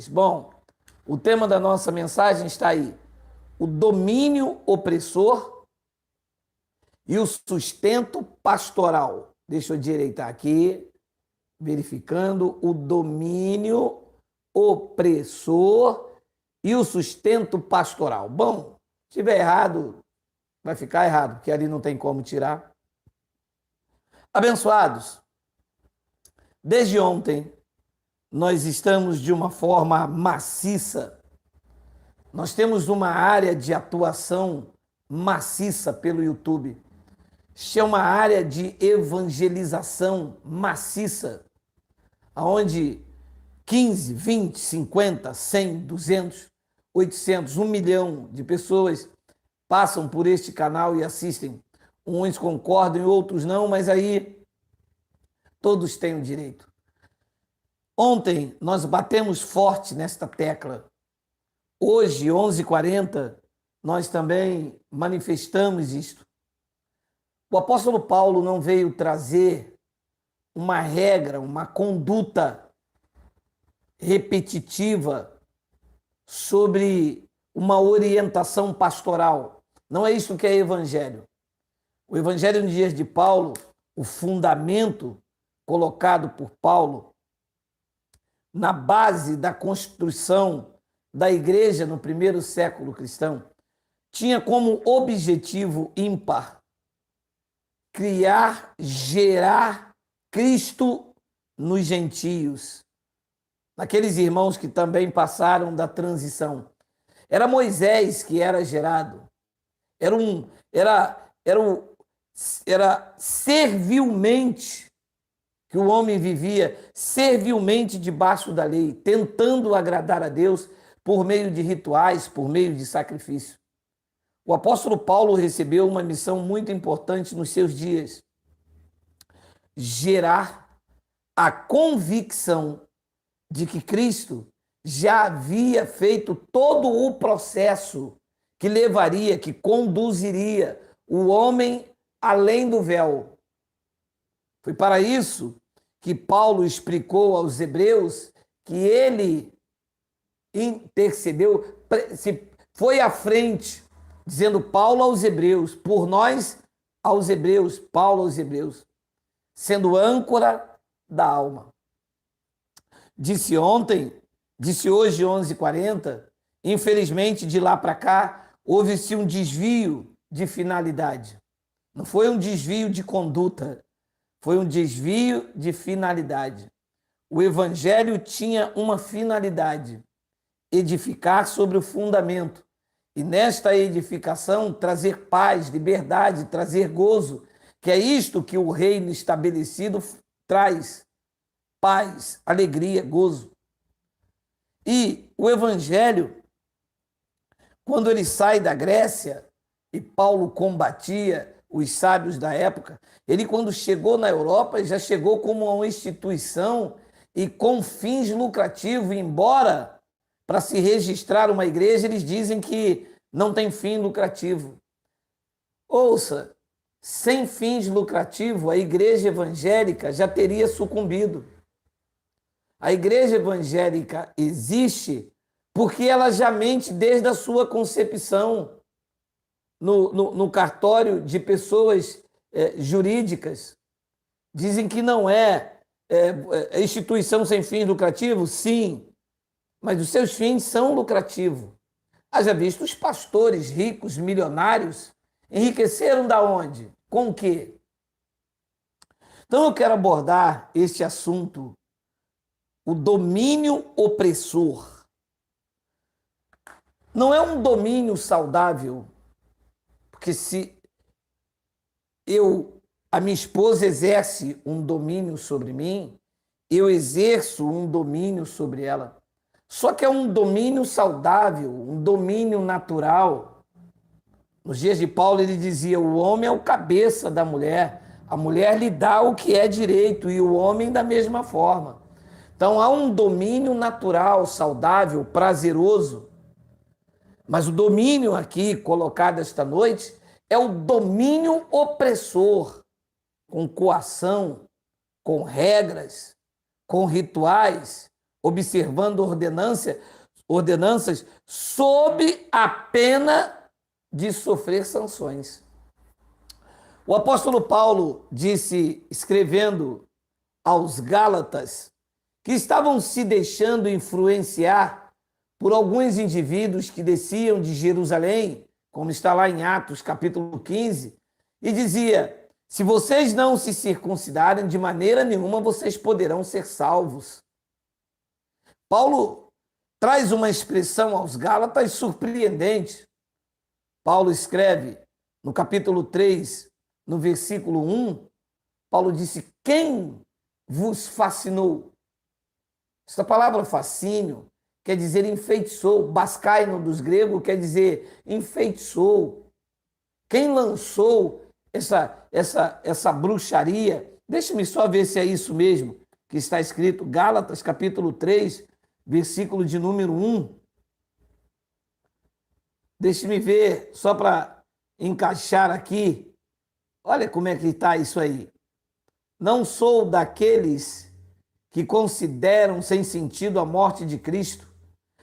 Bom, o tema da nossa mensagem está aí: o domínio opressor e o sustento pastoral. Deixa eu direitar aqui, verificando o domínio opressor e o sustento pastoral. Bom, se tiver errado, vai ficar errado, porque ali não tem como tirar. Abençoados, desde ontem nós estamos de uma forma maciça. Nós temos uma área de atuação maciça pelo YouTube. Isso é uma área de evangelização maciça, onde 15, 20, 50, 100, 200, 800, 1 milhão de pessoas passam por este canal e assistem. Uns concordam e outros não, mas aí todos têm o direito. Ontem nós batemos forte nesta tecla. Hoje, 11h40, nós também manifestamos isto. O apóstolo Paulo não veio trazer uma regra, uma conduta repetitiva sobre uma orientação pastoral. Não é isso que é evangelho. O evangelho nos dias de Paulo, o fundamento colocado por Paulo na base da construção da igreja no primeiro século cristão, tinha como objetivo ímpar criar, gerar Cristo nos gentios, naqueles irmãos que também passaram da transição. Era Moisés que era gerado, era servilmente que o homem vivia, servilmente debaixo da lei, tentando agradar a Deus por meio de rituais, por meio de sacrifício. O apóstolo Paulo recebeu uma missão muito importante nos seus dias: gerar a convicção de que Cristo já havia feito todo o processo que levaria, que conduziria o homem além do véu. Foi para isso que Paulo explicou aos hebreus que ele intercedeu, foi à frente, dizendo Paulo aos hebreus, por nós aos hebreus, Paulo aos hebreus, sendo âncora da alma. Disse ontem, disse hoje 11h40, infelizmente de lá para cá houve-se um desvio de finalidade. Não foi um desvio de conduta, foi um desvio de finalidade. O evangelho tinha uma finalidade: edificar sobre o fundamento. E nesta edificação trazer paz, liberdade, trazer gozo, que é isto que o reino estabelecido traz: paz, alegria, gozo. E o evangelho, quando ele sai da Grécia, e Paulo combatia os sábios da época, ele, quando chegou na Europa, já chegou como uma instituição e com fins lucrativos, embora para se registrar uma igreja, eles dizem que não tem fim lucrativo. Ouça, sem fins lucrativos, a igreja evangélica já teria sucumbido. A igreja evangélica existe porque ela já mente desde a sua concepção no cartório de pessoas jurídicas. Dizem que não é instituição sem fins lucrativos? Sim, mas os seus fins são lucrativos. Haja visto, os pastores ricos, milionários, enriqueceram da onde? Com o quê? Então eu quero abordar este assunto, o domínio opressor. Não é um domínio saudável, porque se a minha esposa exerce um domínio sobre mim, eu exerço um domínio sobre ela. Só que é um domínio saudável, um domínio natural. Nos dias de Paulo ele dizia: o homem é o cabeça da mulher, a mulher lhe dá o que é direito e o homem da mesma forma. Então há um domínio natural, saudável, prazeroso. Mas o domínio aqui colocado esta noite é o domínio opressor, com coação, com regras, com rituais, observando ordenanças sob a pena de sofrer sanções. O apóstolo Paulo disse, escrevendo aos Gálatas, que estavam se deixando influenciar por alguns indivíduos que desciam de Jerusalém, como está lá em Atos capítulo 15, e dizia: se vocês não se circuncidarem, de maneira nenhuma vocês poderão ser salvos. Paulo traz uma expressão aos Gálatas surpreendente. Paulo escreve no capítulo 3, no versículo 1, Paulo disse: quem vos fascinou? Essa palavra fascínio quer dizer enfeitiçou, bascaino dos gregos quer dizer enfeitiçou. Quem lançou essa bruxaria? Deixe-me só ver se é isso mesmo que está escrito, Gálatas capítulo 3, versículo de número 1. Deixe-me ver, só para encaixar aqui. Olha como é que está isso aí. Não sou daqueles que consideram sem sentido a morte de Cristo.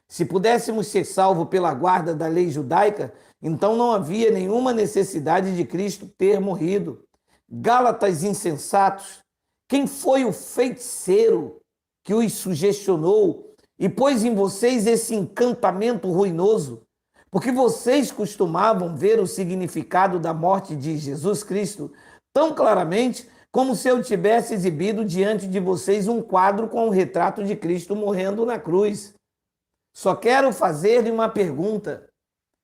Se pudéssemos ser salvos pela guarda da lei judaica, então não havia nenhuma necessidade de Cristo ter morrido. Gálatas insensatos, quem foi o feiticeiro que os sugestionou e pôs em vocês esse encantamento ruinoso? Porque vocês costumavam ver o significado da morte de Jesus Cristo tão claramente como se eu tivesse exibido diante de vocês um quadro com o retrato de Cristo morrendo na cruz. Só quero fazer-lhe uma pergunta.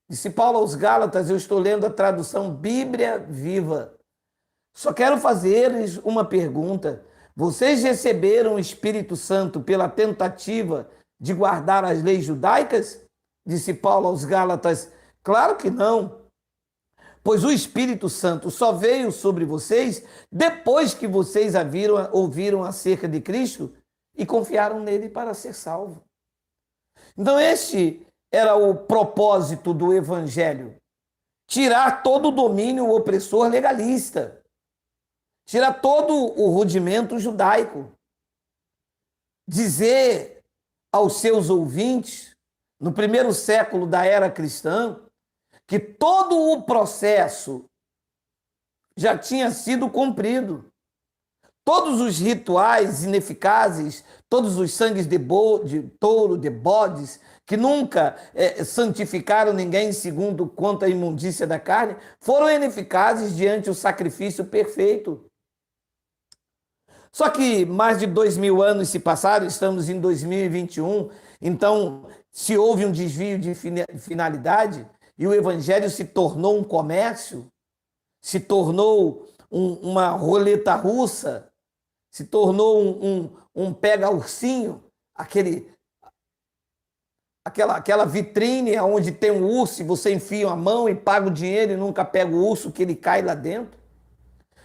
Disse Paulo aos Gálatas, eu estou lendo a tradução Bíblia Viva. Só quero fazer-lhes uma pergunta. Vocês receberam o Espírito Santo pela tentativa de guardar as leis judaicas? Disse Paulo aos Gálatas, claro que não. Pois o Espírito Santo só veio sobre vocês depois que vocês ouviram acerca de Cristo e confiaram nele para ser salvo. Então este era o propósito do Evangelho, tirar todo o domínio opressor legalista, tirar todo o rudimento judaico, dizer aos seus ouvintes, no primeiro século da era cristã, que todo o processo já tinha sido cumprido. Todos os rituais ineficazes, todos os sangues de touro, de bodes, que nunca santificaram ninguém segundo quanto a imundícia da carne, foram ineficazes diante do sacrifício perfeito. Só que mais de 2000 anos se passaram, estamos em 2021, então se houve um desvio de finalidade e o evangelho se tornou um comércio, se tornou uma roleta russa, se tornou um pega-ursinho, aquela vitrine onde tem um urso e você enfia a mão e paga o dinheiro e nunca pega o urso que ele cai lá dentro,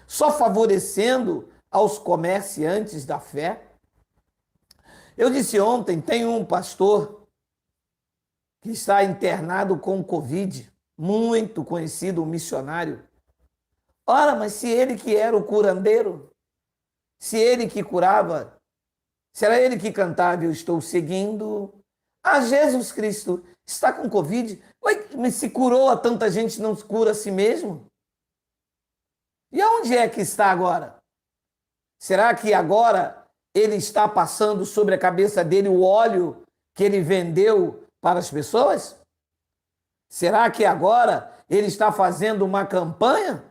só favorecendo aos comerciantes da fé. Eu disse ontem, tem um pastor que está internado com Covid, muito conhecido, um missionário. Ora, mas se ele que era o curandeiro, se ele que curava, se era ele que cantava, eu estou seguindo a Jesus Cristo, está com Covid, mas se curou a tanta gente, não cura a si mesmo? E aonde é que está agora? Será que agora ele está passando sobre a cabeça dele o óleo que ele vendeu para as pessoas? Será que agora ele está fazendo uma campanha?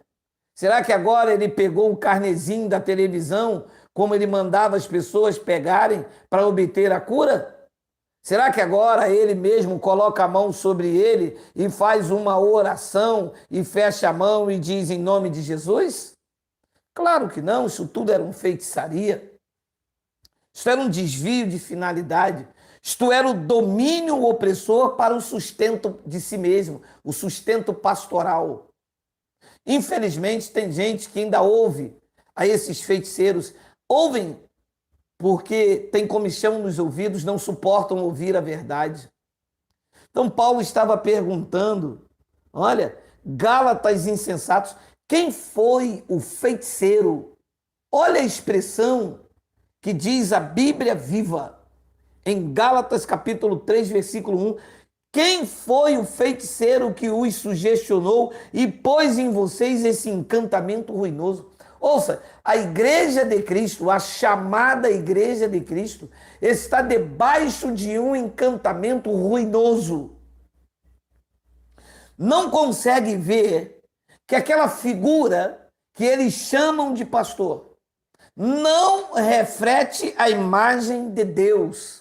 Será que agora ele pegou o carnezinho da televisão, como ele mandava as pessoas pegarem para obter a cura? Será que agora ele mesmo coloca a mão sobre ele e faz uma oração e fecha a mão e diz em nome de Jesus? Claro que não, isso tudo era uma feitiçaria. Isso era um desvio de finalidade. Isto era o domínio opressor para o sustento de si mesmo, o sustento pastoral. Infelizmente, tem gente que ainda ouve a esses feiticeiros, ouvem porque tem comichão nos ouvidos, não suportam ouvir a verdade. Então, Paulo estava perguntando, olha, Gálatas insensatos, quem foi o feiticeiro? Olha a expressão que diz a Bíblia Viva. em Gálatas capítulo 3, versículo 1, quem foi o feiticeiro que os sugestionou e pôs em vocês esse encantamento ruinoso? Ouça, a igreja de Cristo, a chamada igreja de Cristo, está debaixo de um encantamento ruinoso. Não consegue ver que aquela figura que eles chamam de pastor não reflete a imagem de Deus,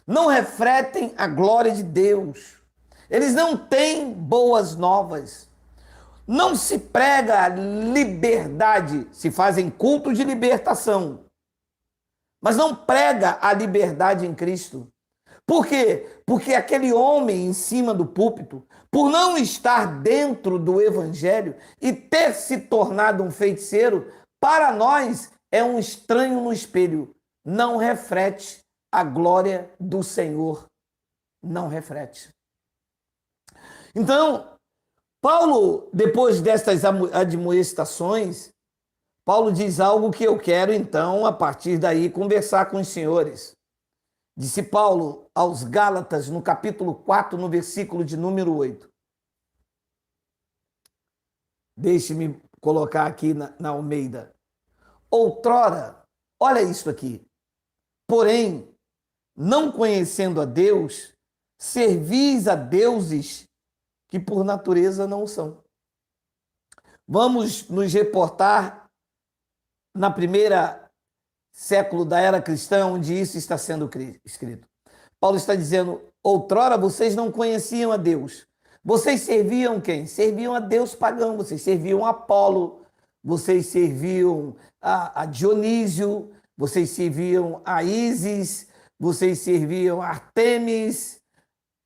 não refletem a glória de Deus. Eles não têm boas novas. Não se prega a liberdade, se fazem culto de libertação, mas não prega a liberdade em Cristo. Por quê? Porque aquele homem em cima do púlpito, por não estar dentro do evangelho e ter se tornado um feiticeiro, para nós é um estranho no espelho, não reflete a glória do Senhor, não reflete. Então, Paulo, depois destas admoestações, Paulo diz algo que eu quero, então, a partir daí, conversar com os senhores. Disse Paulo aos Gálatas, no capítulo 4, no versículo de número 8. Deixe-me colocar aqui na Almeida. Outrora, olha isso aqui. Porém, não conhecendo a Deus, servis a deuses que por natureza não são. Vamos nos reportar na primeira século da era cristã, onde isso está sendo escrito. Paulo está dizendo, outrora vocês não conheciam a Deus. Vocês serviam quem? Serviam a Deus pagão, vocês serviam a Apolo, vocês serviam a Dionísio, vocês serviam a Ísis, vocês serviam a Artemis.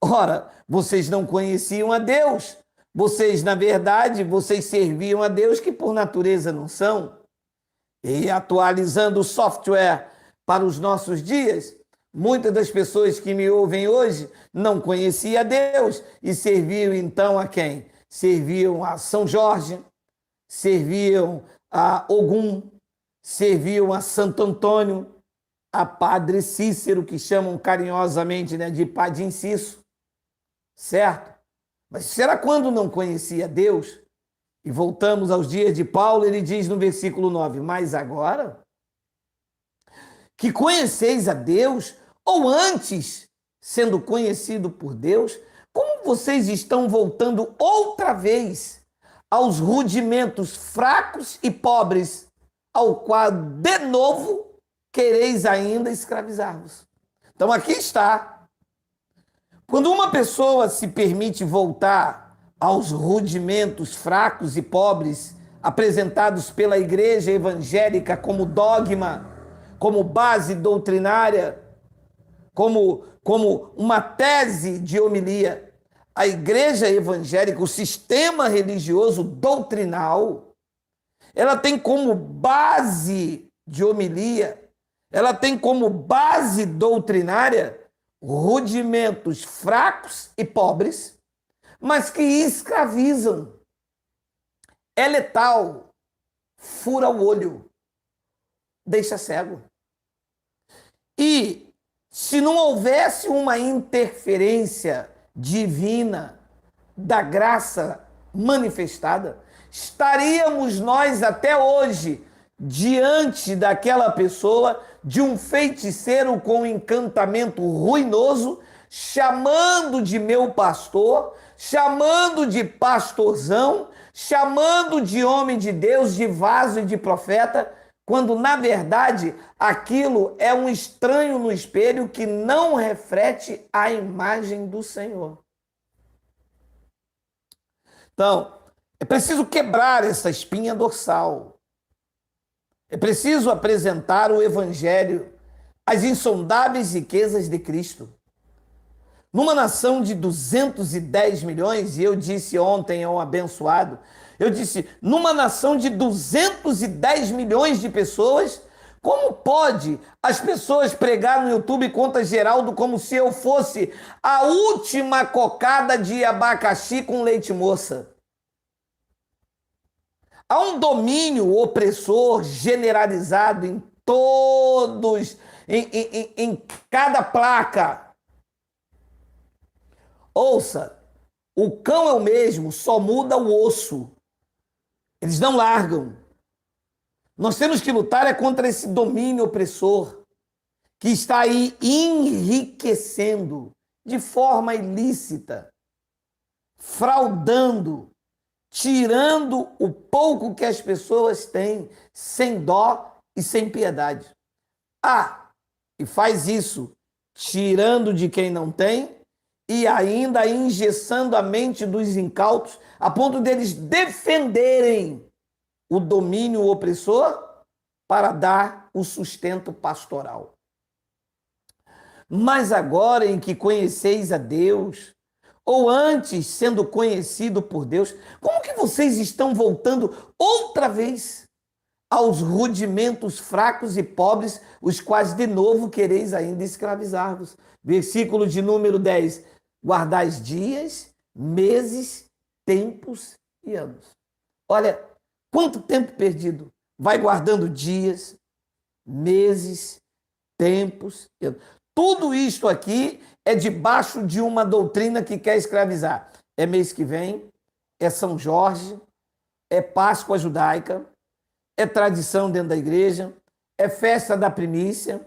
Ora, vocês não conheciam a Deus. Vocês, na verdade, vocês serviam a Deus que por natureza não são. E atualizando o software para os nossos dias, muitas das pessoas que me ouvem hoje não conheciam a Deus e serviam então a quem? Serviam a São Jorge, serviam a Ogum, serviam a Santo Antônio, a Padre Cícero, que chamam carinhosamente, né, de Padre Inciso, certo? Mas será quando não conhecia Deus? E voltamos aos dias de Paulo, ele diz no versículo 9, mas agora que conheceis a Deus, ou antes, sendo conhecido por Deus, como vocês estão voltando outra vez aos rudimentos fracos e pobres, ao qual, de novo, quereis ainda escravizar-vos. Então aqui está. Quando uma pessoa se permite voltar aos rudimentos fracos e pobres apresentados pela igreja evangélica como dogma, como base doutrinária, como uma tese de homilia, a igreja evangélica, o sistema religioso doutrinal, ela tem como base de homilia, ela tem como base doutrinária rudimentos fracos e pobres, mas que escravizam. É letal, fura o olho, deixa cego. E se não houvesse uma interferência divina da graça manifestada, estaríamos nós até hoje diante daquela pessoa, de um feiticeiro com encantamento ruinoso, chamando de meu pastor, chamando de pastorzão, chamando de homem de Deus, de vaso e de profeta, quando na verdade aquilo é um estranho no espelho que não reflete a imagem do Senhor. Então, é preciso quebrar essa espinha dorsal. É preciso apresentar o Evangelho, as insondáveis riquezas de Cristo. Numa nação de 210 milhões, e eu disse ontem a um abençoado, eu disse, numa nação de 210 milhões de pessoas, como pode as pessoas pregar no YouTube contra Geraldo como se eu fosse a última cocada de abacaxi com leite moça? Há um domínio opressor generalizado em em cada placa. Ouça, o cão é o mesmo, só muda o osso. Eles não largam. Nós temos que lutar contra esse domínio opressor que está aí enriquecendo de forma ilícita, fraudando, tirando o pouco que as pessoas têm, sem dó e sem piedade. E faz isso tirando de quem não tem e ainda engessando a mente dos incautos a ponto deles defenderem o domínio opressor para dar o sustento pastoral. Mas agora em que conheceis a Deus, ou antes sendo conhecido por Deus, como que vocês estão voltando outra vez aos rudimentos fracos e pobres, os quais de novo quereis ainda escravizar-vos? Versículo de número 10. Guardais dias, meses, tempos e anos. Olha, quanto tempo perdido. Vai guardando dias, meses, tempos e anos. Tudo isto aqui é debaixo de uma doutrina que quer escravizar. É mês que vem, é São Jorge, é Páscoa judaica, é tradição dentro da igreja, é festa da primícia,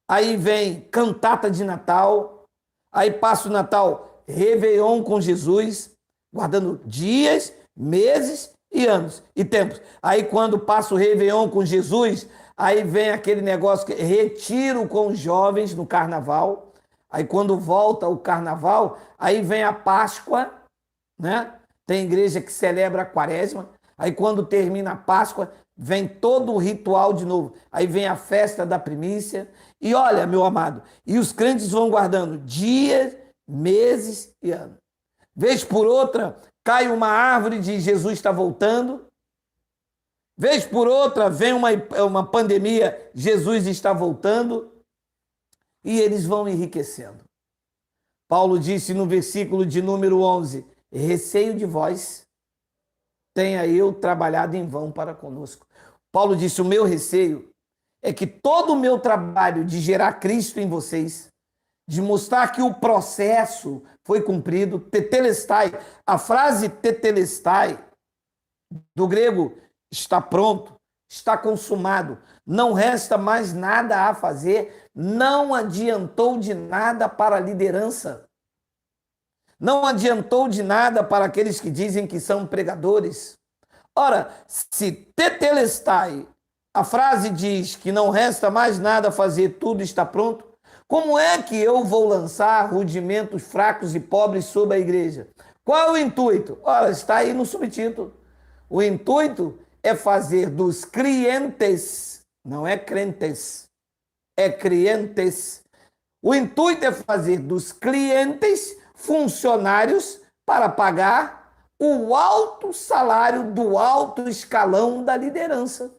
aí vem cantata de Natal, aí passa o Natal, Réveillon com Jesus, guardando dias, meses e anos e tempos. Aí quando passa o Réveillon com Jesus, aí vem aquele negócio que retiro com os jovens no carnaval. Aí quando volta o carnaval, aí vem a Páscoa, né? Tem igreja que celebra a quaresma. Aí quando termina a Páscoa, vem todo o ritual de novo. Aí vem a festa da primícia. E olha, meu amado, e os crentes vão guardando dias, meses e anos. Vez por outra, cai uma árvore de Jesus está voltando. Vez por outra, vem uma pandemia, Jesus está voltando. E eles vão enriquecendo. Paulo disse no versículo de número 11, receio de vós, tenha eu trabalhado em vão para conosco. Paulo disse, o meu receio é que todo o meu trabalho de gerar Cristo em vocês, de mostrar que o processo foi cumprido, tetelestai, a frase tetelestai, do grego, está pronto, está consumado, não resta mais nada a fazer, não adiantou de nada para a liderança, não adiantou de nada para aqueles que dizem que são pregadores. Ora, se tetelestai, a frase diz que não resta mais nada a fazer, tudo está pronto, como é que eu vou lançar rudimentos fracos e pobres sobre a igreja? Qual é o intuito? Ora, está aí no subtítulo. O intuito é fazer dos clientes, não é crentes, é clientes. O intuito é fazer dos clientes funcionários para pagar o alto salário do alto escalão da liderança.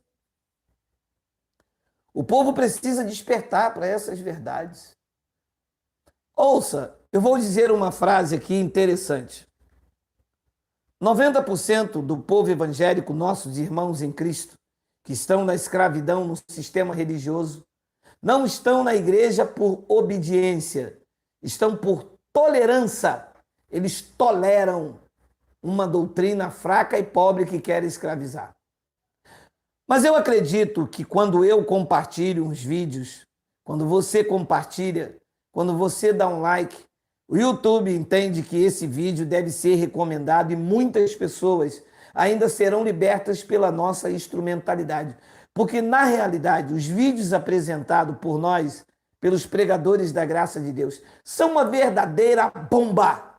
O povo precisa despertar para essas verdades. Ouça, eu vou dizer uma frase aqui interessante. 90% do povo evangélico, nossos irmãos em Cristo, que estão na escravidão no sistema religioso, não estão na igreja por obediência, estão por tolerância. Eles toleram uma doutrina fraca e pobre que quer escravizar. Mas eu acredito que quando eu compartilho uns vídeos, quando você compartilha, quando você dá um like, o YouTube entende que esse vídeo deve ser recomendado e muitas pessoas ainda serão libertas pela nossa instrumentalidade. Porque, na realidade, os vídeos apresentados por nós, pelos pregadores da graça de Deus, são uma verdadeira bomba.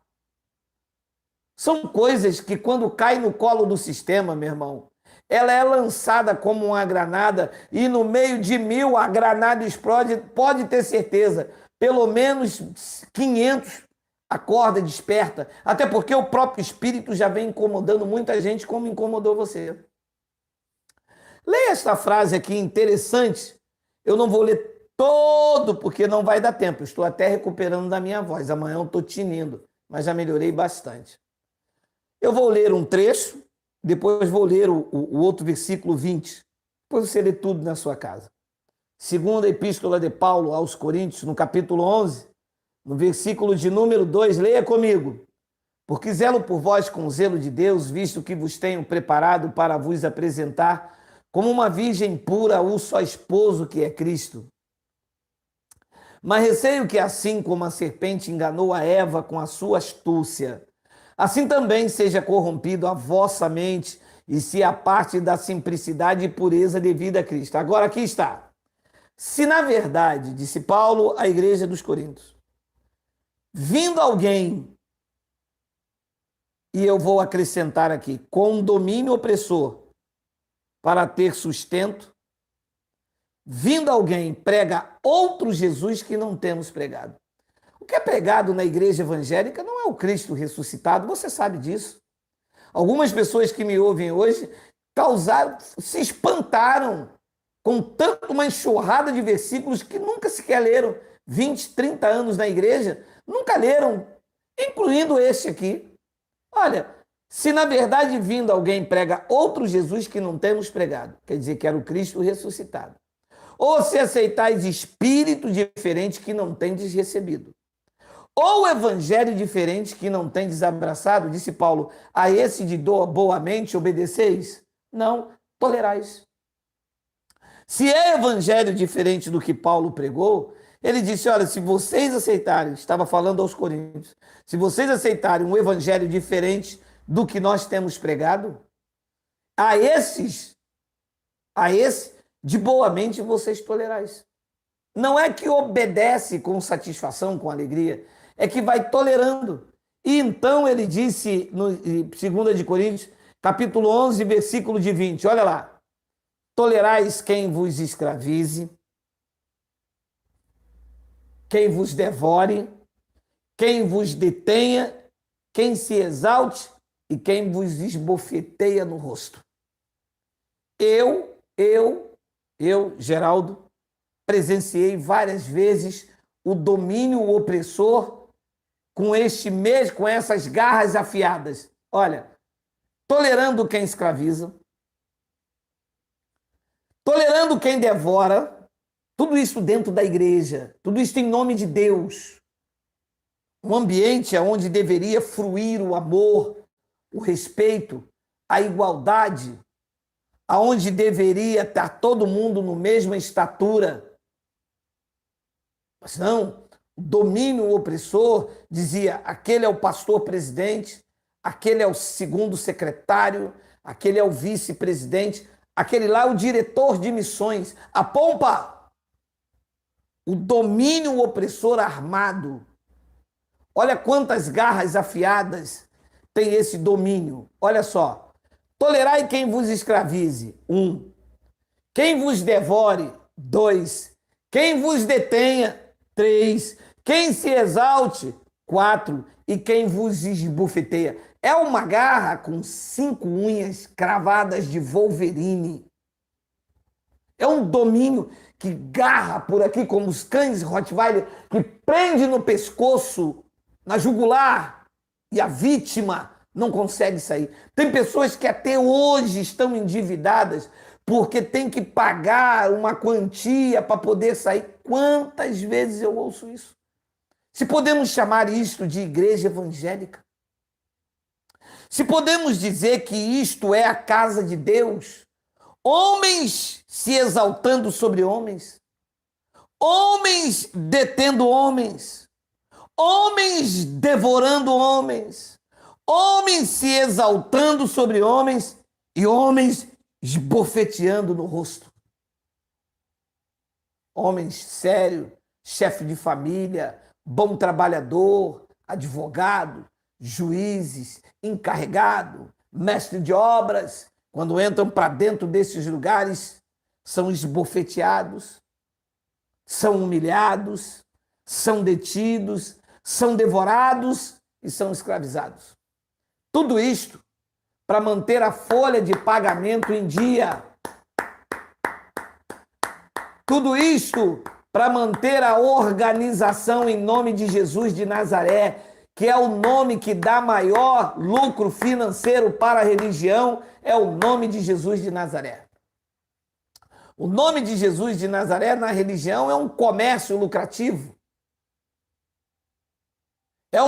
São coisas que, quando cai no colo do sistema, meu irmão, ela é lançada como uma granada e no meio de 1000 a granada explode, pode ter certeza. Pelo menos 500 acorda, desperta. Até porque o próprio Espírito já vem incomodando muita gente como incomodou você. Leia esta frase aqui, interessante. Eu não vou ler todo, porque não vai dar tempo. Estou até recuperando da minha voz. Amanhã eu estou tinindo, mas já melhorei bastante. Eu vou ler um trecho, depois vou ler o outro versículo 20. Depois você lê tudo na sua casa. Segunda Epístola de Paulo aos Coríntios, no capítulo 11, no versículo de número 2, leia comigo. Porque zelo por vós com o zelo de Deus, visto que vos tenho preparado para vos apresentar como uma virgem pura o só esposo que é Cristo. Mas receio que assim como a serpente enganou a Eva com a sua astúcia, assim também seja corrompido a vossa mente e se aparte da simplicidade e pureza devida a Cristo. Agora aqui está. Se na verdade, disse Paulo à igreja dos Coríntios, vindo alguém, e eu vou acrescentar aqui, com domínio opressor para ter sustento, vindo alguém prega outro Jesus que não temos pregado. O que é pregado na igreja evangélica não é o Cristo ressuscitado, você sabe disso. Algumas pessoas que me ouvem hoje se espantaram com tanto uma enxurrada de versículos que nunca sequer leram. 20, 30 anos na igreja, nunca leram, incluindo este aqui. Olha, se na verdade vindo alguém prega outro Jesus que não temos pregado, quer dizer que era o Cristo ressuscitado, ou se aceitais espírito diferente que não tendes recebido, ou evangelho diferente que não tendes abraçado, disse Paulo, a esse de boamente obedeceis? Não, tolerais. Se é evangelho diferente do que Paulo pregou, ele disse, olha, se vocês aceitarem, estava falando aos Coríntios, se vocês aceitarem um evangelho diferente do que nós temos pregado, a esse, de boamente vocês tolerais. Não é que obedece com satisfação, com alegria, é que vai tolerando. E então ele disse, no 2 de Coríntios, capítulo 11, versículo de 20, olha lá, tolerais quem vos escravize, quem vos devore, quem vos detenha, quem se exalte e quem vos esbofeteia no rosto. Eu, Geraldo, presenciei várias vezes o domínio opressor com essas garras afiadas. Olha, tolerando quem escraviza, tolerando quem devora, tudo isso dentro da igreja, tudo isso em nome de Deus. Um ambiente onde deveria fruir o amor, o respeito, a igualdade, aonde deveria estar todo mundo na mesma estatura. Mas não, o domínio opressor dizia, aquele é o pastor presidente, aquele é o segundo secretário, aquele é o vice-presidente, aquele lá é o diretor de missões. A pompa! O domínio opressor armado. Olha quantas garras afiadas tem esse domínio. Olha só. Tolerai quem vos escravize. 1. Quem vos devore. 2. Quem vos detenha. 3. Quem se exalte. 4. E quem vos esbofeteia. É uma garra com 5 unhas cravadas de Wolverine. É um domínio que garra por aqui, como os cães Rottweiler, que prende no pescoço, na jugular, e a vítima não consegue sair. Tem pessoas que até hoje estão endividadas porque tem que pagar uma quantia para poder sair. Quantas vezes eu ouço isso? Se podemos chamar isto de igreja evangélica? Se podemos dizer que isto é a casa de Deus? Homens se exaltando sobre homens, homens detendo homens, homens devorando homens, homens se exaltando sobre homens e homens esbofeteando no rosto. Homens sérios, chefe de família, bom trabalhador, advogado, juízes, encarregado, mestre de obras, quando entram para dentro desses lugares, são esbofeteados, são humilhados, são detidos, são devorados e são escravizados. Tudo isto para manter a folha de pagamento em dia. Tudo isto para manter a organização em nome de Jesus de Nazaré, que é o nome que dá maior lucro financeiro para a religião, é o nome de Jesus de Nazaré. O nome de Jesus de Nazaré na religião é um comércio lucrativo. É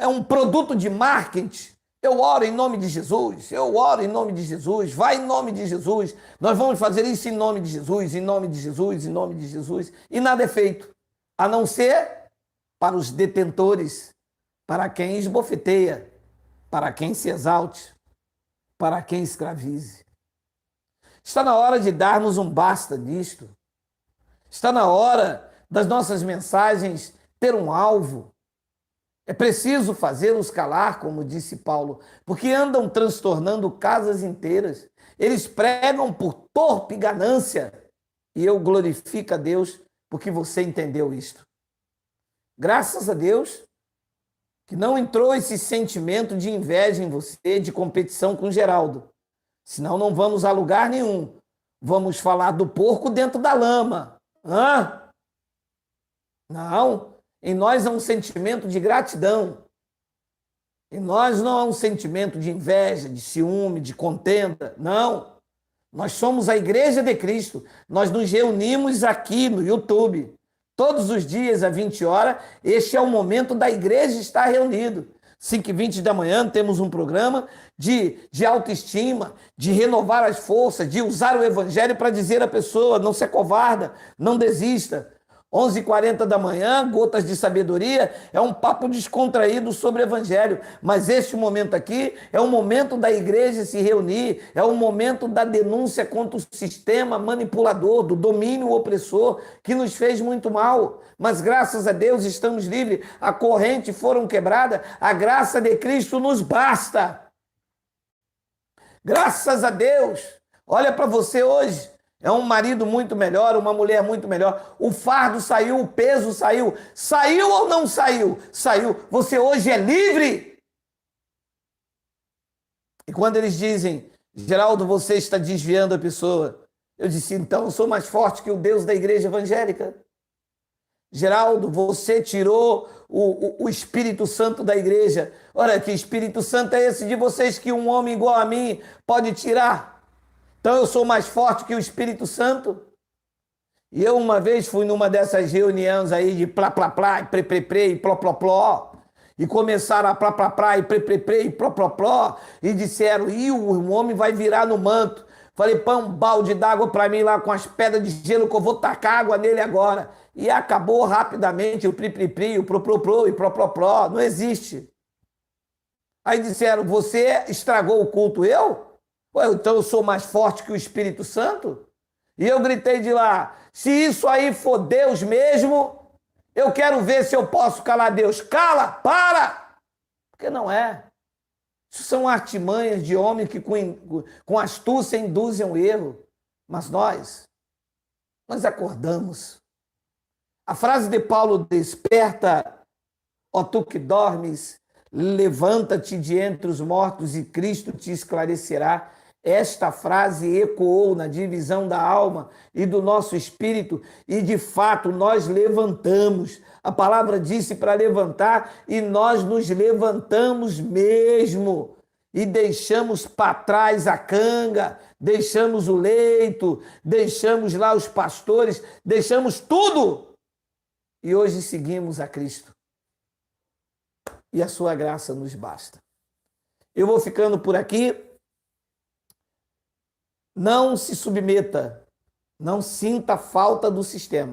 um produto de marketing. Eu oro em nome de Jesus, eu oro em nome de Jesus, vai em nome de Jesus, nós vamos fazer isso em nome de Jesus, em nome de Jesus, em nome de Jesus, e nada é feito, a não ser para os detentores, para quem esbofeteia, para quem se exalte, para quem escravize. Está na hora de darmos um basta nisto. Está na hora das nossas mensagens ter um alvo. É preciso fazê-los calar, como disse Paulo, porque andam transtornando casas inteiras. Eles pregam por torpe ganância. E eu glorifico a Deus porque você entendeu isto. Graças a Deus que não entrou esse sentimento de inveja em você, de competição com Geraldo. Senão não vamos a lugar nenhum. Vamos falar do porco dentro da lama. Hã? Não. Em nós há um sentimento de gratidão. Em nós não há um sentimento de inveja, de ciúme, de contenda. Não. Nós somos a Igreja de Cristo. Nós nos reunimos aqui no YouTube. Todos os dias, às 20 horas, este é o momento da igreja estar reunido. 5h20 da manhã temos um programa de autoestima, de renovar as forças, de usar o evangelho para dizer à pessoa, não se acovarda, não desista. 11h40 da manhã, Gotas de Sabedoria, é um papo descontraído sobre o evangelho, mas este momento aqui é o momento da igreja se reunir, é o momento da denúncia contra o sistema manipulador, do domínio opressor, que nos fez muito mal, mas graças a Deus estamos livres, a corrente foram quebrada, a graça de Cristo nos basta. Graças a Deus. Olha para você hoje. É um marido muito melhor, uma mulher muito melhor. O fardo saiu, o peso saiu. Saiu ou não saiu? Saiu. Você hoje é livre. E quando eles dizem, Geraldo, você está desviando a pessoa. Eu disse, então eu sou mais forte que o Deus da igreja evangélica. Geraldo, você tirou o Espírito Santo da igreja. Olha, que Espírito Santo é esse de vocês que um homem igual a mim pode tirar? Então eu sou mais forte que o Espírito Santo? E eu uma vez fui numa dessas reuniões aí de plá, plá, plá, e pre, pre, pre, e pló, pló, pló, e começaram a plá, plá, plá, e pre, pre, pre, e pló, pló, pló, e disseram, o homem vai virar no manto. Falei, põe um balde d'água para mim lá com as pedras de gelo que eu vou tacar água nele agora. E acabou rapidamente o pri, pri, pri, o pro, pro, pro, e pló, pló, pló. Não existe. Aí disseram, você estragou o culto, eu? Ué, então eu sou mais forte que o Espírito Santo? E eu gritei de lá, se isso aí for Deus mesmo, eu quero ver se eu posso calar Deus. Cala, para! Porque não é. Isso são artimanhas de homens que com astúcia induzem o erro. Mas nós acordamos. A frase de Paulo, desperta, ó tu que dormes, levanta-te de entre os mortos e Cristo te esclarecerá. Esta frase ecoou na divisão da alma e do nosso espírito e, de fato, nós levantamos. A palavra disse para levantar e nós nos levantamos mesmo e deixamos para trás a canga, deixamos o leito, deixamos lá os pastores, deixamos tudo e hoje seguimos a Cristo. E a sua graça nos basta. Eu vou ficando por aqui. Não se submeta, não sinta falta do sistema.